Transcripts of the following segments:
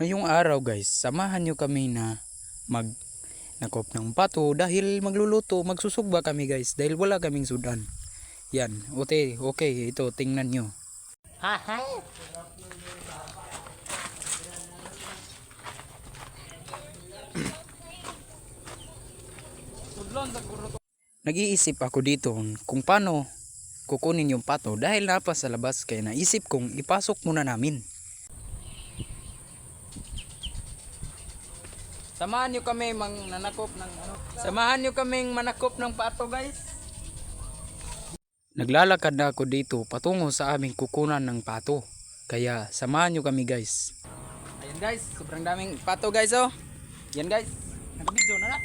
Ngayong araw guys, samahan nyo kami na nakop ng pato dahil magluluto, magsusugba kami guys dahil wala kaming sudan. Yan, okay, okay, ito tingnan nyo. Nag-iisip ako dito kung paano kukunin yung pato dahil napa sa labas kaya naisip kong ipasok muna namin. Samahan nyo kami Samahan nyo kaming manakop ng pato guys. Naglalakad na ako dito patungo sa aming kukunan ng pato. Kaya samahan nyo kami guys. Ayan guys, sobrang daming pato guys oh. Yan guys, nag-video na na.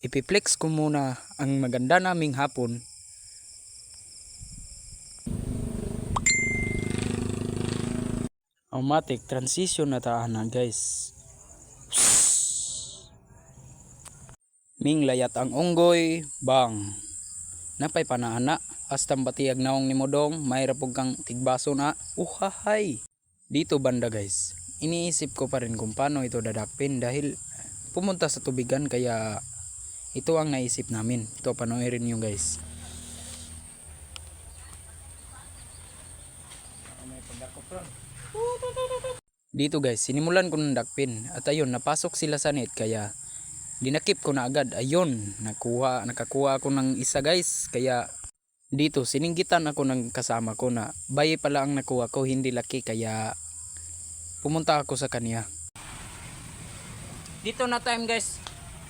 Ipiplex ko muna ang maganda naming hapon. Automatic transition na taana guys. Ming layat ang unggoy, bang. Napay panaana, hastang batiyag naong ni Modong, mayra pug kang tigbaso na. Uhahay. Dito banda guys. Iniisip ko pa rin kung paano ito dadakpin dahil pumunta sa tubigan kaya ito ang naisip namin. Ito panoorin niyo guys. Dito guys, sinimulan ko ng dakpin at ayun napasok sila sa net kaya dinakip ko na agad. Ayun, nakakuha ako ng isa guys. Kaya dito sininggitan ako ng kasama ko na bayi pala ang nakuha ko, hindi laki, kaya pumunta ako sa kanya. Dito na time guys.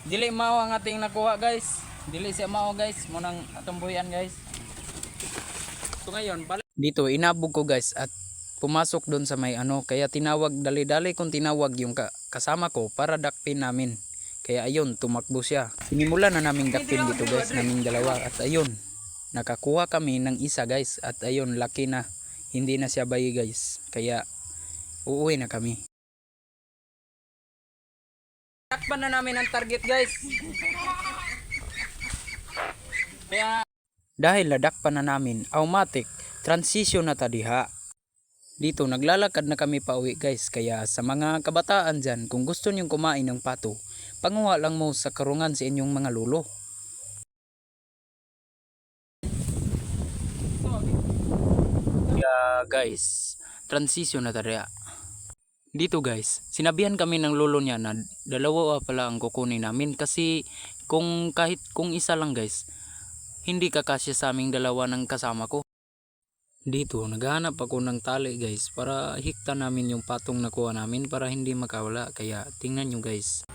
Dili mao ang ating nakuha guys. Dili siya mao guys. Munang atumbuyan guys. So ngayon, dito inabog ko guys at pumasok doon sa may kaya tinawag, dali-dali kung tinawag yung kasama ko para dakpin namin. Kaya ayun, tumakbo siya. Sinimulan na naming dakpin dito guys, naming dalawa. At ayun, nakakuha kami ng isa guys. At ayun, laki na. Hindi na siya bayi guys. Kaya uuwi na kami. Takpan na namin ang target guys. Kaya dahil nadakpan na namin, automatic transition na tadiha. Dito naglalakad na kami pa uwi guys. Kaya sa mga kabataan dyan, kung gusto nyong kumain ng pato, panguha lang mo sa karungan sa inyong mga lolo. Kaya guys, transition na tadiha. Dito guys, sinabihan kami ng lolo niya na dalawa pala ang kukunin namin kasi kung isa lang guys, hindi kakasya sa aming dalawa ng kasama ko. Dito naghahanap ako ng tali guys para hikta namin yung patong nakuha namin para hindi makawala. Kaya tingnan nyo guys.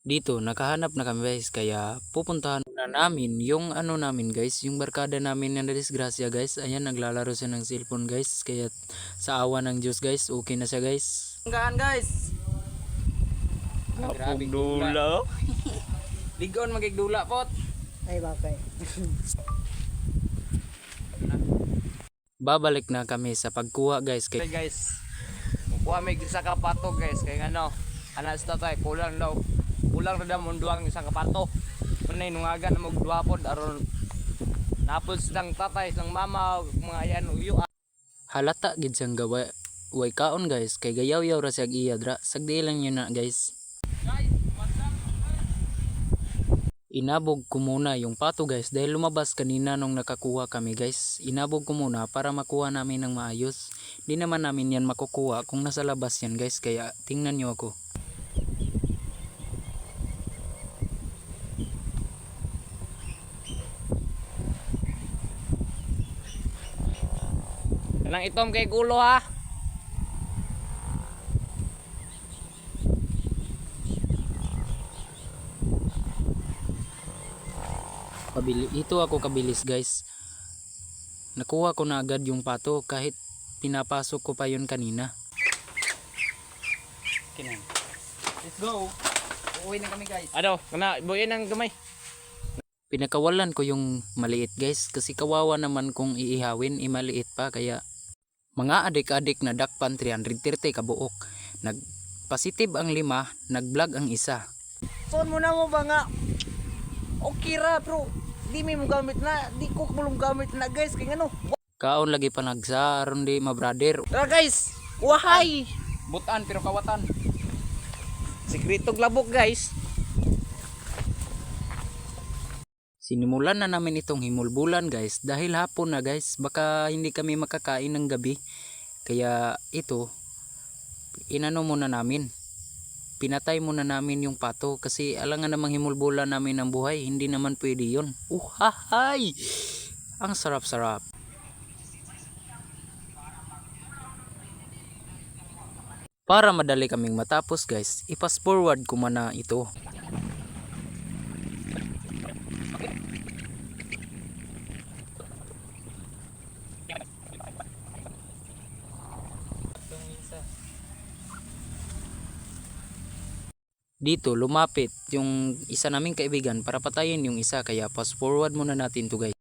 Dito nakahanap na kami guys kaya pupuntahan na namin yung namin guys, yung barkada namin na disgrasya guys. Ayan, naglalaro siya ng cellphone guys, kaya sa awa ng Diyos guys, okay na siya guys. Hanggaan guys. Grabe dula. Ligon magigdula pot. Ay bakay. Babalik na kami sa pagkuha guys. Okay guys, kuha may isa ka pato guys, kaya anas tatay kulang na damon duang isang kapato. Manay nungagan na magduapod aron napod silang tatay silang mama mga yan uyo. Halata gid siyang gawa way kaon guys, kay gayaw-yaw ra siya iya dra. Sagdi lang yun na guys. Inabog ko muna yung pato guys dahil lumabas kanina nung nakakuha kami guys. Inabog ko muna para makuha namin ng maayos. Di naman namin yan makukuha kung nasa labas yan guys, kaya tingnan nyo ako. Kanang itom kay gulo ha. Ito ako kabilis guys. Nakuha ko na agad yung pato kahit pinapasok ko pa yun kanina. Kinan. Let's go. Uuwi na kami guys. Buuin ang gamay. Pinakawalan ko yung maliit guys kasi kawawa naman kung iihawin, maliit pa. Kaya mga adik-adik na dakpan 330 kabuok. Nagpositive ang 5, nag-vlog ang isa. Son mo na mo ba nga? Okay ra bro. Di mi mo gamit na. Di ko mulong gamit na guys. Kaya ano? Kaon lagi panagsa aron di ma-brother. Tara guys. Wahay. Butan pero kawatan. Sikretong labok guys. Sinimulan na namin itong himulbulan guys dahil hapon na guys, baka hindi kami makakain ng gabi. Kaya ito, inano muna namin. Pinatay muna namin yung pato kasi alangan namang himulbulan namin ng buhay, hindi naman pwede yun. Uhahay! Ang sarap-sarap. Para madali kaming matapos guys, i-fast forward ko muna ito. Dito lumapit yung isa naming kaibigan para patayin yung isa, kaya fast forward muna natin to guys.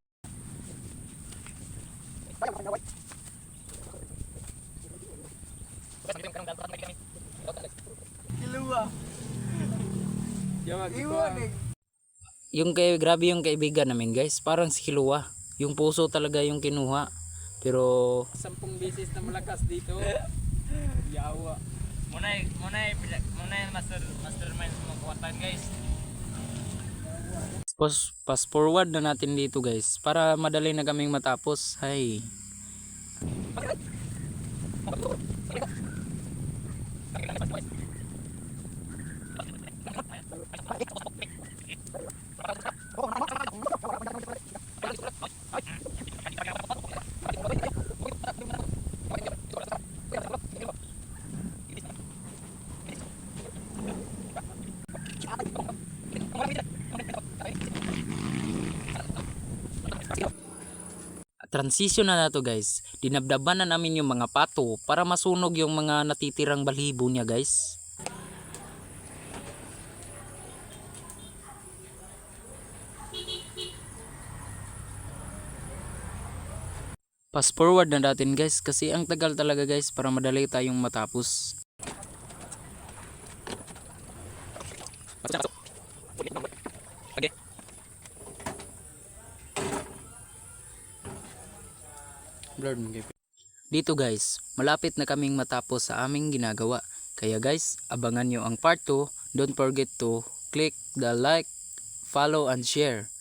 Grabe yung kaibigan namin guys, parang si Kilua. Yung puso talaga yung kinuha. Pero 10 beses na malakas dito. Yawa. Muna mastermind sa mga kawatan guys. Fast forward na natin dito guys para madali na kaming matapos. Hay. Transition na to guys. Dinabdaban na namin yung mga pato para masunog yung mga natitirang balhibo niya guys. Fast forward na natin guys kasi ang tagal talaga guys para madali tayong matapos. Dito guys, malapit na kaming matapos sa aming ginagawa. Kaya guys, abangan nyo ang part 2. Don't forget to click the like, follow and share.